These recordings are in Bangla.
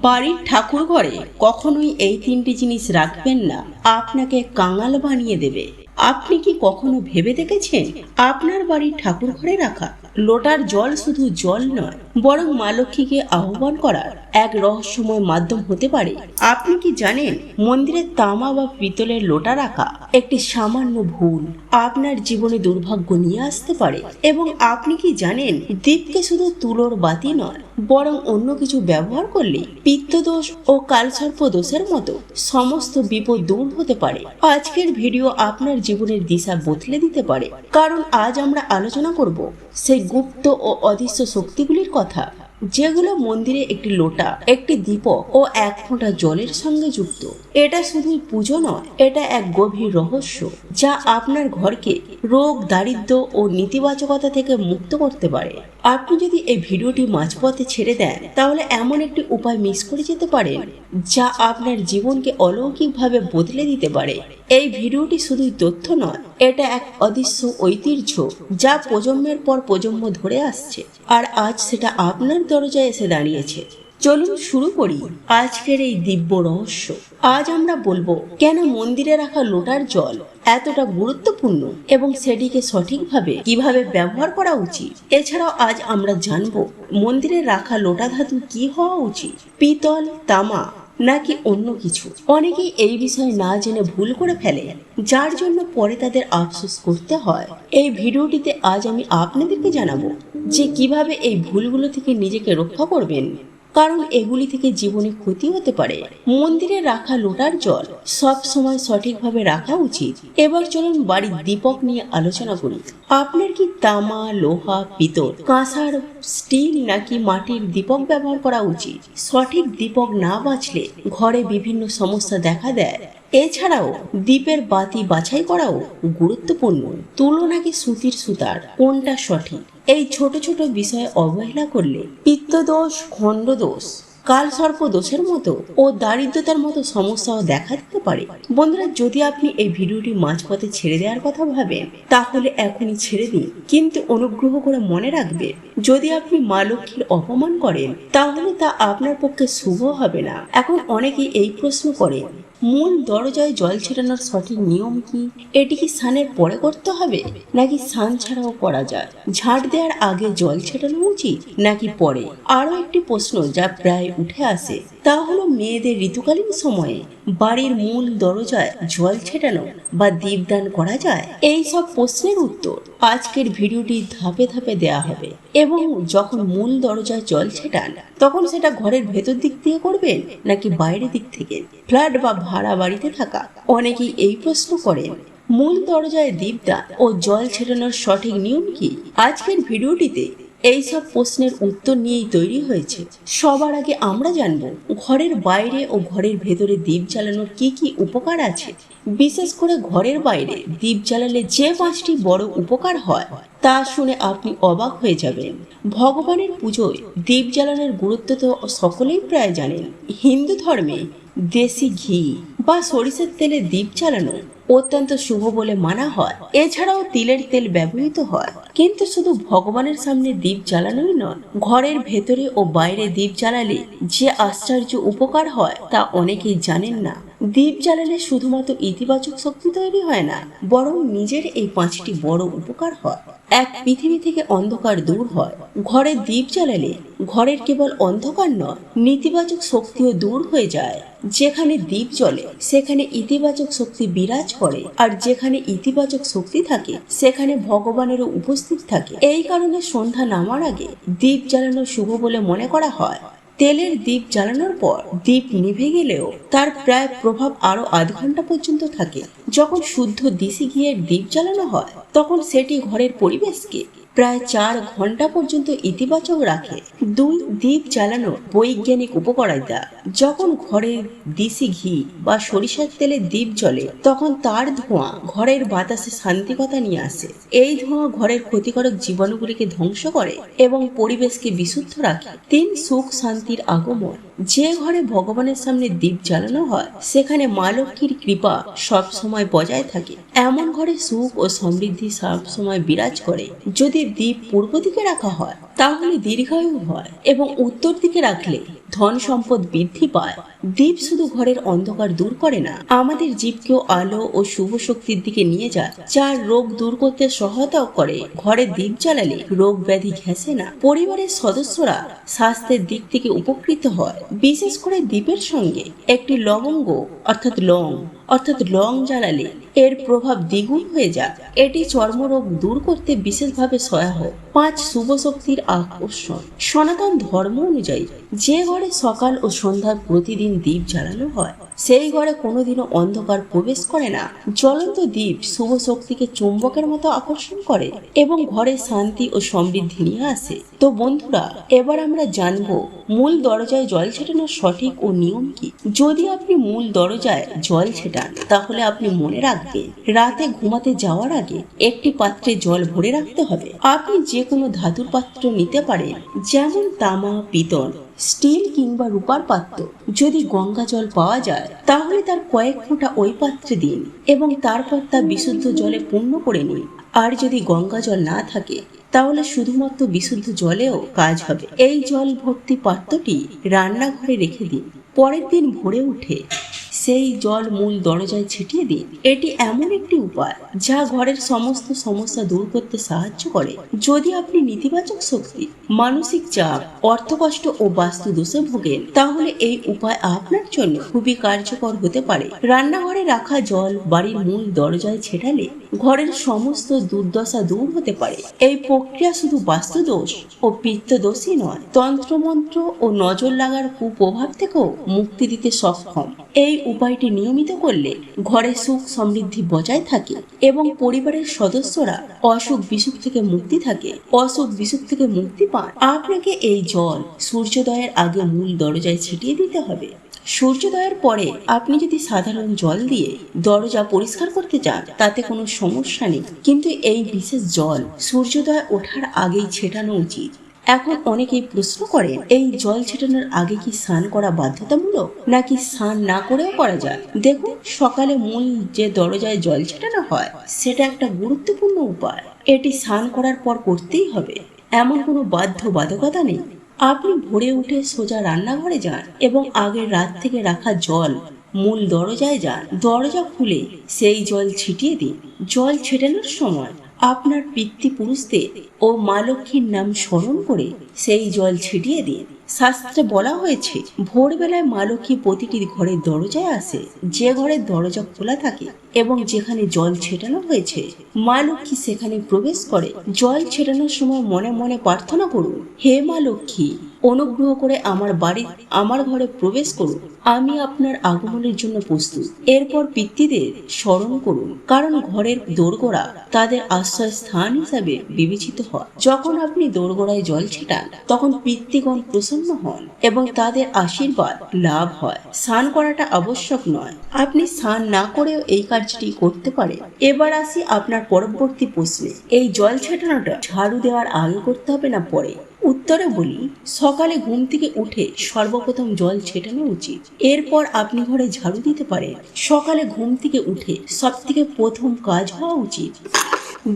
বাড়ির ঠাকুর ঘরে কখনোই এই তিনটি জিনিস রাখবেন না, আপনাকে কাঙাল বানিয়ে দেবে। আপনি কি কখনো ভেবে দেখেছেন আপনার বাড়ির ঠাকুর ঘরে রাখা লোটার জল শুধু জল নয়, বরং মা লক্ষ্মীকে আহ্বান করার এক রহস্যময় মাধ্যম হতে পারে? আপনি কি জানেন মন্দিরে তামা বা পিতলের লোটা রাখা একটি সামান্য ভুল আপনার জীবনে দুর্ভাগ্য নিয়ে আসতে পারে? এবং আপনি কি জানেন দীপকে শুধু তুলোর বাতি নয়, বরং অন্য কিছু ব্যবহার করলে পিত্তদোষ ও কালসর্প দোষের মতো সমস্ত বিপদ দূর হতে পারে? আজকের ভিডিও আপনার জীবনের দিশা বদলে দিতে পারে, কারণ আজ আমরা আলোচনা করব সেই গুপ্ত ও অদৃশ্য শক্তিগুলির কথা, যেগুলো মন্দিরে একটি লোটা, একটি দীপক ও এক ফোঁটা জলের সঙ্গে যুক্ত। এটা শুধুই পুজো নয়, এটা এক গভীর রহস্য যা আপনার ঘরকে রোগ, দারিদ্র ও নেতিবাচকতা থেকে মুক্ত করতে পারে। আপনি যদি এই ভিডিওটি মাঝপথে ছেড়ে দেন, তাহলে এমন একটি উপায় মিস করে যেতে পারেন যা আপনার জীবনকে অলৌকিকভাবে বদলে দিতে পারে। এই ভিডিওটি শুধুই তথ্য নয়, এটা এক অদৃশ্য ঐতিহ্য যা প্রজন্মের পর প্রজন্ম ধরে আসছে, আর আজ সেটা আপনার দরজায় এসে দাঁড়িয়েছে। চলুন শুরু করি আজকের এই দিব্য রহস্য। আজ আমরা বলবো কেন মন্দিরে রাখা লোটার জল এতটা গুরুত্বপূর্ণ এবং সেটিকে সঠিকভাবে কিভাবে ব্যবহার করা উচিত। এছাড়াও আজ আমরা জানবো মন্দিরে রাখা লোটা ধাতু কি হওয়া উচিত, পিতল, তামা নাকি অন্য কিছু। অনেকেই এই বিষয়ে না জেনে ভুল করে ফেলে, যার জন্য পরে তাদের আফসোস করতে হয়। এই ভিডিওটিতে আজ আমি আপনাদেরকে জানাবো যে কিভাবে এই ভুলগুলো থেকে নিজেকে রক্ষা করবেন, কারণ এগুলি থেকে জীবনে ক্ষতি হতে পারে। মন্দিরে রাখা লোটার জল সব সময় সঠিকভাবে রাখা উচিত। এবার চলুন বাড়ির দীপক নিয়ে আলোচনা করি। আপনার কি তামা, লোহা, পিতল, কাঁসার, স্টিল নাকি মাটির দীপক ব্যবহার করা উচিত? সঠিক দীপক না বাছলে ঘরে বিভিন্ন সমস্যা দেখা দেয়। এছাড়াও দ্বীপের বাতি বাছাই করাও গুরুত্বপূর্ণ। তুলো নাকি সুতির সুতার, কোনটা সঠিক? এই ছোট ছোট বিষয়ে অবহেলা করলে পিত্তদোষ, খণ্ডদোষ, কালসর্প দোষের মতো ও দারিদ্রতার মতো সমস্যাও দেখা দিতে পারে। বন্ধুরা, যদি আপনি এই ভিডিওটি মাঝপথে ছেড়ে দেওয়ার কথা ভাবেন, তাহলে এখনই ছেড়ে দিন। কিন্তু অনুগ্রহ করে মনে রাখবেন, যদি আপনি মা লক্ষ্মীর অপমান করেন, তাহলে তা আপনার পক্ষে শুভ হবে না। এখন অনেকেই এই প্রশ্ন করেন, মূল দরজায় জল ছেটানোর সঠিক নিয়ম কি? এটি কি স্নানের পরে করতে হবে নাকি স্নান ছাড়াও করা যায়? ঝাঁট দেওয়ার আগে জল ছেটানো উচিত নাকি পরে? আরো একটি প্রশ্ন যা প্রায় উঠে আসে, তা হলো মেয়েদের ঋতুকালীন সময়ে বাড়ির মূল দরজায় জল ছেটানো বা দীপদান করা যায়? এই সব প্রশ্নের উত্তর আজকের ভিডিওটি ধাপে ধাপে দেয়া হবে। এবং যখন মূল দরজায় জল ছেটান, তখন সেটা ঘরের ভেতর দিক দিয়ে করবেন নাকি বাইরের দিক থেকে? ফ্ল্যাট বা ভাড়া বাড়িতে থাকা অনেকেই এই প্রশ্ন করেন, মূল দরজায় দীপদান ও জল ছেটানোর সঠিক নিয়ম কি? আজকের ভিডিওটিতে এই সব প্রশ্নের উত্তর নিয়েই তৈরি হয়েছে। সবার আগে আমরা জানব ঘরের বাইরে ও ঘরের ভেতরে দীপ জ্বালানোর কি কি উপকার আছে। বিশেষ করে ঘরের বাইরে দীপ জ্বালালে যে 5টি বড় উপকার হয় তা শুনে আপনি অবাক হয়ে যাবেন। ভগবানের পুজোয় দীপ জ্বালানোর গুরুত্ব তো সকলেই প্রায় জানেন। হিন্দু ধর্মে দেশি ঘি বা সরিষার তেলে দীপ জ্বালানো অত্যন্ত শুভ বলে মানা হয়। এছাড়াও তিলের তেল ব্যবহৃত হয়। কিন্তু শুধু ভগবানের সামনে দীপ জ্বালানোই নয়, ঘরের ভেতরে ও বাইরে দীপ জ্বালালে যে আশ্চর্য উপকার হয় তা অনেকেই জানেন না। দীপ জ্বালালে শুধুমাত্র ইতিবাচক শক্তি তৈরি হয় না, বরং নিজের এই 5টি বড় উপকার হয়। এক, পৃথিবী থেকে অন্ধকার দূর হয়। ঘরে দীপ জ্বালালে ঘরের কেবল অন্ধকার নয়, নেতিবাচক শক্তিও দূর হয়ে যায়। যেখানে দীপ জ্বলে সেখানে ইতিবাচক শক্তি বিরাজ করে, আর যেখানে ইতিবাচক শক্তি থাকে সেখানে ভগবানেরও উপস্থিত থাকে। এই কারণে সন্ধ্যা নামার আগে দীপ জ্বালানো শুভ বলে মনে করা হয়। তেলের দীপ জ্বালানোর পর দীপ নিভে গেলেও তার প্রায় প্রভাব আরো আধ ঘন্টা পর্যন্ত থাকে। যখন শুদ্ধ দেশি ঘিয়ের দীপ জ্বালানো হয়, তখন সেটি ঘরের পরিবেশকে প্রায় 4 ঘন্টা পর্যন্ত ইতিবাচক রাখে। 2, দীপ জ্বালানো বৈজ্ঞানিক উপকারিতা। যখন ঘরে দেশি ঘি বা সরিষার তেলে দীপ জ্বলে, তখন তার ধোঁয়া ঘরের বাতাসে শান্তিকতা নিয়ে আসে। এই ধোঁয়া ঘরের ক্ষতিকারক জীবাণুগুলিকে ধ্বংস করে এবং পরিবেশকে বিশুদ্ধ রাখে। 3, সুখ শান্তির আগমন। যে ঘরে ভগবানের সামনে দীপ জ্বালানো হয়, সেখানে মা লক্ষ্মীর কৃপা সব সময় বজায় থাকে। এমন ঘরে সুখ ও সমৃদ্ধি সব সময় বিরাজ করে। যদি দীপ পূর্ব দিকে রাখা হয়, তাহলে দীর্ঘায়ু হয় এবং উত্তর দিকে রাখলে ধন সম্পদ বৃদ্ধি পায়। দীপ শুধু ঘরের অন্ধকার দূর করে না, আমাদের জীবকেও আলো ও শুভ শক্তির দিকে নিয়ে যায়, যার রোগ দূর করতে সহায়তা করে। ঘরে দীপ জ্বালালে রোগ ব্যাধি ঘেঁষে না, পরিবারের সদস্যরা স্বাস্থ্যের দিক থেকে উপকৃত হয়। বিশেষ করে দীপের সঙ্গে একটি লবঙ্গ অর্থাৎ লং জ্বালালে এর প্রভাব দ্বিগুণ হয়ে যায়। এটি চর্মরোগ দূর করতে বিশেষভাবে সহায়ক। 5 শুভ শক্তির আকর্ষণ। সনাতন ধর্ম অনুযায়ী যে ঘরে সকাল ও সন্ধ্যায় প্রতিদিন দীপ জ্বালানো হয়, সেই ঘরে কোনোদিনও অন্ধকার প্রবেশ করে না। জ্বলন্ত দীপ শুভ শক্তিকে চুম্বকের মতো আকর্ষণ করে এবং ঘরে শান্তি ও সমৃদ্ধি নিয়ে আসে। তো বন্ধুরা, এবার আমরা জানবো মূল দরজায় জল ছেটানোর সঠিক ও নিয়ম কি। যদি আপনি মূল দরজায় জল ছেটান, তাহলে আপনি মনে রাখবেন রাতে ঘুমাতে যাওয়ার আগে একটি পাত্রে জল ভরে রাখতে হবে। আপনি যে কোনো ধাতুর পাত্র নিতে পারেন, যেমন তামা, পিতল, স্টিল কিংবা রূপার পাত্র। যদি গঙ্গা জল পাওয়া যায়, তাহলে তার কয়েক ফোঁটা ওই পাত্রে দিন এবং তারপর তা বিশুদ্ধ জলে পূর্ণ করে নিন। আর যদি গঙ্গা জল না থাকে, তাহলে শুধুমাত্র বিশুদ্ধ জলেও কাজ হবে। এই জল ভর্তি পাত্রটি রান্নাঘরে রেখে দিন। পরের দিন ভোরে উঠে সেই জল মূল দরজায় ছিটিয়ে দিন। এটি এমন একটি উপায় যা ঘরের সমস্ত সমস্যা দূর করতে সাহায্য করে। যদি আপনি নেতিবাচক শক্তি, মানসিক চাপ, অর্থকষ্ট ও বাস্তু দোষে ভোগেন, তাহলে এই উপায় আপনার জন্য খুবই কার্যকর হতে পারে। রান্নাঘরে রাখা জল বাড়ির মূল দরজায় ছেটালে ঘরের সমস্ত দুর্দশা দূর হতে পারে। এই প্রক্রিয়া শুধু বাস্তু দোষ ও পিত্ত দোষই নয়, তন্ত্রমন্ত্র ও নজর লাগার কুপ্রভাব থেকেও মুক্তি দিতে সক্ষম। এই উপায়টি নিয়মিত করলে ঘরে সুখ সমৃদ্ধি বজায় থাকে এবং পরিবারের সদস্যরা অসুখ বিসুখ থেকে মুক্তি পান। আপনাকে এই জল সূর্যোদয়ের আগে মূল দরজায় ছিটিয়ে দিতে হবে। সূর্যোদয়ের পরে আপনি যদি সাধারণ জল দিয়ে দরজা পরিষ্কার করতে চান, তাতে কোনো সমস্যা নেই, কিন্তু এই বিশেষ জল সূর্যোদয় ওঠার আগেই ছেটানো উচিত। এখন অনেকেই প্রশ্ন করেন, এই জল ছেটানোর আগে কি স্নান করা বাধ্যতামূলক, নাকি স্নান না করেও করা যায়? দেখুন, সকালে মূল যে দরজায় জল ছেটানো হয়, সেটা একটা গুরুত্বপূর্ণ উপায়। এটি স্নান করার পর করতেই হবে, এমন কোনো বাধ্যবাধকতা নেই। আপনি ভোরে উঠে সোজা রান্নাঘরে যান এবং আগের রাত থেকে রাখা জল মূল দরজায় যান। দরজা খুলে সেই জল ছিটিয়ে দিন। জল ছেটানোর সময় আপনার পিতৃপুরুষদের ও মা লক্ষ্মীর নাম স্মরণ করে সেই জল ছিটিয়ে দিন। শাস্ত্রে বলা হয়েছে, ভোরবেলায় মা লক্ষ্মী প্রতিটি ঘরের দরজায় আসে। যে ঘরের দরজা খোলা থাকে এবং যেখানে জল ছেটানো হয়েছে, মা লক্ষ্মী সেখানে প্রবেশ করে। জল ছেটানোর সময় মনে মনে প্রার্থনা করুন, হে মা লক্ষ্মী, অনুগ্রহ করে আমার ঘরে প্রবেশ করুন। আমি আপনার আগমনের জন্য প্রস্তুত। এরপর পিতৃদের স্মরণ করুন, কারণ ঘরের দোরগোড়া তাদের আশ্রয় স্থান হিসাবে বিবেচিত হয়। যখন আপনি দোরগোড়ায় জল ছেটান, তখন পিতৃগণ প্রসন্ন হন এবং তাদের আশীর্বাদ লাভ হয়। স্নান করাটা আবশ্যক নয়, আপনি স্নান না করেও এই কাজটি করতে পারেন। এবার আসি আপনার পরবর্তী প্রশ্নে, এই জল ছেটানোটা ঝাড়ু দেওয়ার আগে করতে হবে না পরে? উত্তরে বলি, সকালে ঘুম থেকে উঠে সর্বপ্রথম জল ছেটানো উচিত। এরপর আপনি ঘরে ঝাড়ু দিতে পারেন। সকালে ঘুম থেকে উঠে সবথেকে প্রথম কাজ হওয়া উচিত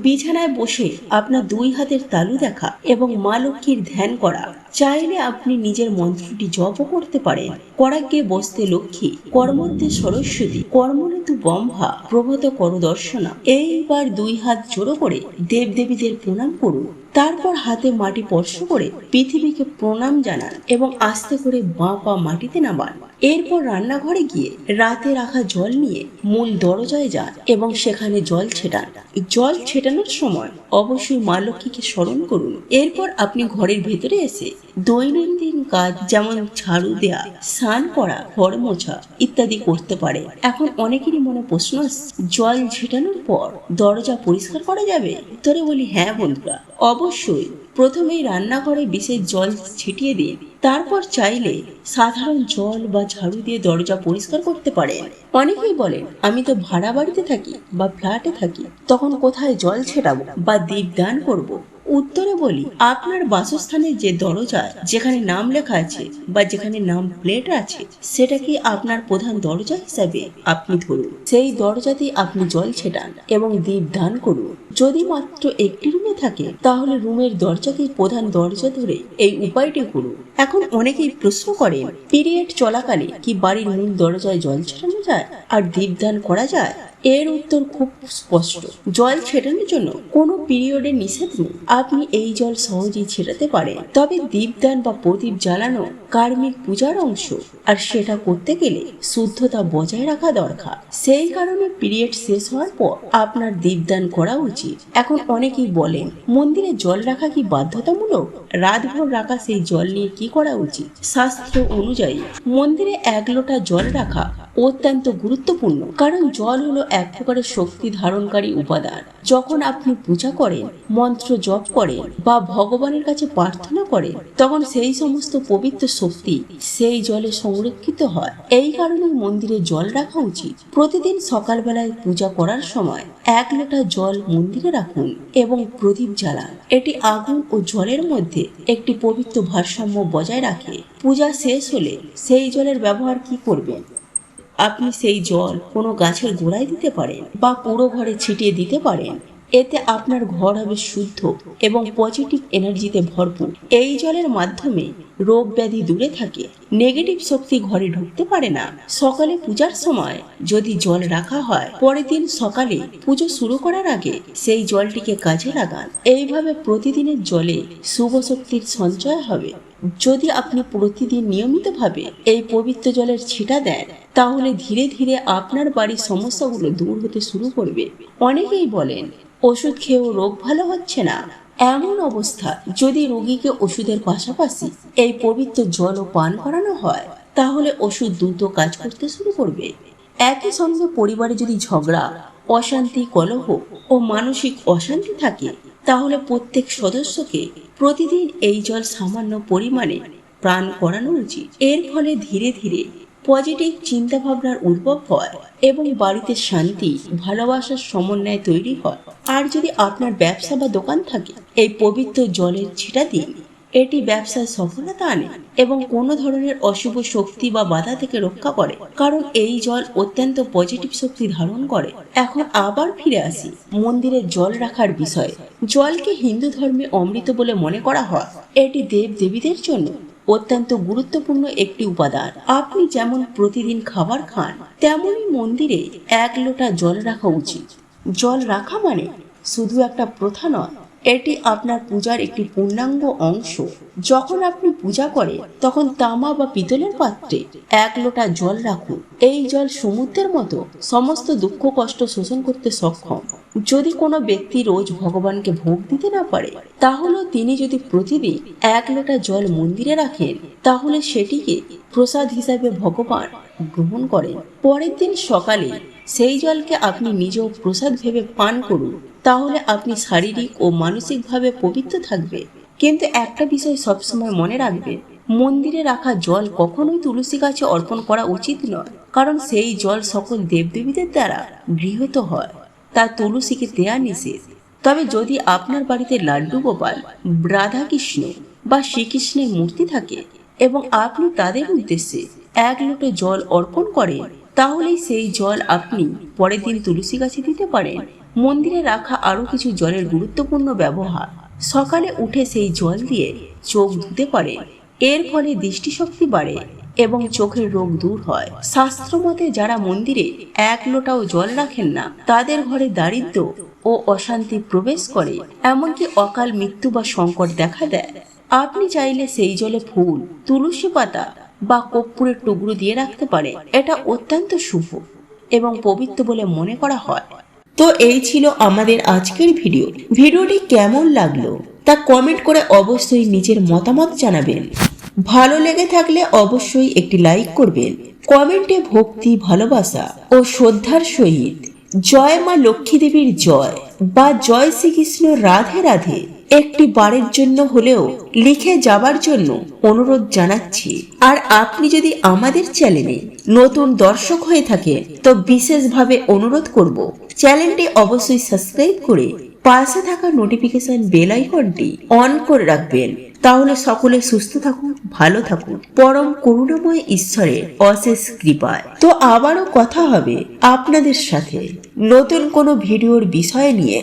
বিছানায় বসে আপনার 2 হাতের তালু দেখা এবং মা লক্ষ্মীর ধ্যান করা। চাইলে আপনি নিজের মন্ত্রটি জপও করতে পারেন। করাগ্যে বসতে লক্ষ্মী, কর্মধ্যে সরস্বতী, কর্মঋতু ব্রহ্মা, প্রভাত করদর্শনা। এইবার 2 হাত জোড়ো করে দেবদেবীদের প্রণাম করুন। তারপর হাতে মাটি স্পর্শ করে পৃথিবীকে প্রণাম জানান এবং আস্তে করে বাঁ পা মাটিতে নামান। এরপর রান্নাঘরে গিয়ে রাতে রাখা জল নিয়ে মূল দরজায় যান এবং সেখানে জল ছেটান। জল ছেটানোর সময় অবশ্যই মা লক্ষ্মীকে স্মরণ করুন। এরপর আপনি ঘরের ভেতরে এসে দৈনন্দিন কাজ যেমন ঝাড়ু দেয়া, স্নান করা, ঘর মোছা ইত্যাদি করতে পারে। এখন অনেকেরই মনে প্রশ্ন আসছে, জল ছেটানোর পর দরজা পরিষ্কার করা যাবে? উত্তরে বলি, হ্যাঁ বন্ধুরা, অবশ্যই। প্রথমেই রান্নাঘরে বিশেষ জল ছিটিয়ে দিন। তারপর চাইলে সাধারণ জল বা ঝাড়ু দিয়ে দরজা পরিষ্কার করতে পারেন। অনেকেই বলেন, আমি তো ভাড়া বাড়িতে থাকি বা ফ্ল্যাটে থাকি, তখন কোথায় জল ছেটাবো বা দীপ দান করব? উত্তরে বলি, আপনার বাসস্থানের যে দরজা যেখানে নাম লেখা আছে বা যেখানে নাম প্লেট আছে, সেটা কি আপনার প্রধান দরজা হিসাবে আপনি ধরুন। সেই দরজাতে আপনি জল ছেটান এবং দীপ দান করুন। যদি মাত্র একটি রুমে থাকে তাহলে রুমের দরজাকে প্রধান দরজা ধরে এই উপায়টি করুন। এখন অনেকেই প্রশ্ন করেন, পিরিয়ড চলাকালে কি বাড়ির মূল দরজায় জল ছেটানো যায় আর দীপদান করা যায়? এর উত্তর খুব স্পষ্ট। জল ছেটানোর জন্য কোনো পিরিয়ডে নিষেধ নেই। আপনি এই জল সহজেই ছেটাতে পারেন, তবে দীপদান বা প্রদীপ জ্বালানো কার্মিক পূজার অংশ, আর সেটা করতে গেলে শুদ্ধতা বজায় রাখা দরকার। সেই কারণে পিরিয়ড শেষ হওয়ার পর আপনার দীপদান করা উচিত। এখন অনেকেই বলেন, মন্দিরে জল রাখা কি বাধ্যতামূলক? রাতভর রাখা সেই জল নিয়ে কি করা উচিত? শাস্ত্র অনুযায়ী মন্দিরে 1 লোটা জল রাখা অত্যন্ত গুরুত্বপূর্ণ, কারণ জল হলো এক প্রকারের শক্তি ধারণকারী উপাদান। যখন আপনি পূজা করেন, মন্ত্র জপ করেন বা ভগবানের কাছে প্রার্থনা করেন, তখন সেই সমস্ত পবিত্র শক্তি সেই জলে সংরক্ষিত হয়। এই কারণে মন্দিরে জল রাখা উচিত। প্রতিদিন সকালবেলায় পূজা করার সময় 1 লোটা জল মন্দিরে রাখুন এবং প্রদীপ জ্বালান। এটি আগুন ও জলের মধ্যে একটি পবিত্র ভারসাম্য বজায় রাখে। পূজা শেষ হলে সেই জলের ব্যবহার কি করবেন? আপনি সেই জল কোনো গাছের গোড়ায় দিতে পারেন বা পুরো ঘরে ছিটিয়ে দিতে পারেন। এতে আপনার ঘর হবে শুদ্ধ এবং পজিটিভ এনার্জিতে ভরপুর। এই জলের মাধ্যমে রোগ ব্যাধি দূরে থাকে, নেগেটিভ শক্তি ঘরে ঢুকতে পারে না। সকালে পূজার সময় যদি জল রাখা হয়, পরের দিন সকালে পুজো শুরু করার আগে সেই জলটিকে কাজে লাগান। এইভাবে প্রতিদিনের জলে শুভ শক্তির সঞ্চয় হবে। যদি আপনি প্রতিদিন নিয়মিতভাবে এই পবিত্র জলের ছিটা দেন, তাহলে ধীরে ধীরে আপনার বাড়ির সমস্যাগুলো দূর হতে শুরু করবে। অনেকেই বলেন, ওষুধ খেয়েও রোগ ভালো হচ্ছে না। এমন অবস্থা যদি রোগীকে ওষুধের পাশাপাশি এই পবিত্র জলও পান করানো হয়, তাহলে ওষুধ দ্রুত কাজ করতে শুরু করবে। একই সঙ্গে পরিবারে যদি ঝগড়া, অশান্তি, কলহ ও মানসিক অশান্তি থাকে, তাহলে প্রত্যেক সদস্যকে প্রতিদিন এই জল সামান্য পরিমাণে পান করানো উচিত। এর ফলে ধীরে ধীরে পজিটিভ চিন্তা ভাবনার উদ্ভব হয় এবং বাড়িতে শান্তি, ভালোবাসার সমন্বয় তৈরি হয়। আর যদি আপনার ব্যবসা বা দোকান থাকে, এই পবিত্র জলের ছিটা দিন। এটি ব্যবসায় সফলতা আনে এবং কোনো ধরনের অশুভ শক্তি বা বাধা থেকে রক্ষা করে, কারণ এই জল অত্যন্ত পজিটিভ শক্তি ধারণ করে। এখন আবার ফিরে আসি মন্দিরে জল রাখার বিষয়ে। জলকে হিন্দু ধর্মে অমৃত বলে মনে করা হয়। এটি দেব দেবীদের জন্য অত্যন্ত গুরুত্বপূর্ণ একটি উপাদান। আপনি যেমন প্রতিদিন খাবার খান, তেমনই মন্দিরে 1 লোটা জল রাখা উচিত। জল রাখা মানে শুধু একটা প্রথা নয়, এটি আপনার পূজার একটি পূর্ণাঙ্গ অংশ। যখন আপনি পূজা করেন, তখন তামা বা পিতলের পাত্রে 1 লোটা জল রাখুন। এই জল সমুদ্রের মতো সমস্ত দুঃখ কষ্ট শোষণ করতে সক্ষম। যদি কোনো ব্যক্তি রোজ ভগবানকে ভোগ দিতে না পারে, তাহলে তিনি যদি প্রতিদিন 1 লোটা জল মন্দিরে রাখেন, তাহলে সেটিকে প্রসাদ হিসাবে ভগবান গ্রহণ করেন। পরের দিন সকালে সেই জলকে আপনি নিজেও প্রসাদ ভেবে পান করুন। তাহলে আপনি শারীরিক ও মানসিকভাবে পবিত্র থাকবে। কিন্তু একটা বিষয় সবসময় মনে রাখবেন, মন্দিরে রাখা জল কখনোই তুলসী গাছে অর্পণ করা উচিত নয়, কারণ সেই জল সকল দেবদেবীদের দ্বারা গৃহীত হয়। তা তুলসীকে দেয়া নিষেধ। তবে যদি আপনার বাড়িতে লাড্ডু গোপাল, রাধা কৃষ্ণ বা শ্রীকৃষ্ণের মূর্তি থাকে এবং আপনি তাদের উদ্দেশ্যে 1 লোটা জল অর্পণ করেন, তাহলেই সেই জল আপনি পরের দিন তুলসী গাছে দিতে পারেন। মন্দিরে রাখা আরো কিছু জলের গুরুত্বপূর্ণ ব্যবহার। সকালে উঠে সেই জল দিয়ে চোখ ধুতে পারেন। এর ফলে দৃষ্টিশক্তি বাড়ে এবং চোখের রোগ দূর হয়। শাস্ত্র মতে যারা মন্দিরে 1 লোটাও জল রাখেন না, তাদের ঘরে দারিদ্র ও অশান্তি প্রবেশ করে, এমনকি অকাল মৃত্যু বা সংকট দেখা দেয়। আপনি চাইলে সেই জলে ফুল, তুলসী পাতা বা কর্পূরের টুকরো দিয়ে রাখতে পারেন। এটা অত্যন্ত শুভ এবং পবিত্র বলে মনে করা হয়। তো এই ছিল আমাদের আজকের ভিডিওটি কেমন লাগলো তা কমেন্ট করে অবশ্যই নিজের মতামত জানাবেন। ভালো লেগে থাকলে অবশ্যই একটি লাইক করবেন। কমেন্টে ভক্তি, ভালোবাসা ও শ্রদ্ধার সহিত জয় মা লক্ষ্মী দেবীর জয় বা জয় শ্রীকৃষ্ণ রাধে রাধে একটি বারের জন্য হলেও লিখে যাবার জন্য অনুরোধ জানাচ্ছি। আর আপনি যদি আমাদের চ্যানেলে নতুন দর্শক হয়ে থাকেন, তো বিশেষভাবে অনুরোধ করব চ্যানেলটি অবশ্যই সাবস্ক্রাইব করে পাশে থাকা নোটিফিকেশন বেল আইকনটি অন করে রাখবেন। তাহলে সকলে সুস্থ থাকুন, ভালো থাকুন, পরম করুণাময় ঈশ্বরের অশেষ কৃপায়। তো আবারও কথা হবে আপনাদের সাথে নতুন কোনো ভিডিওর বিষয় নিয়ে।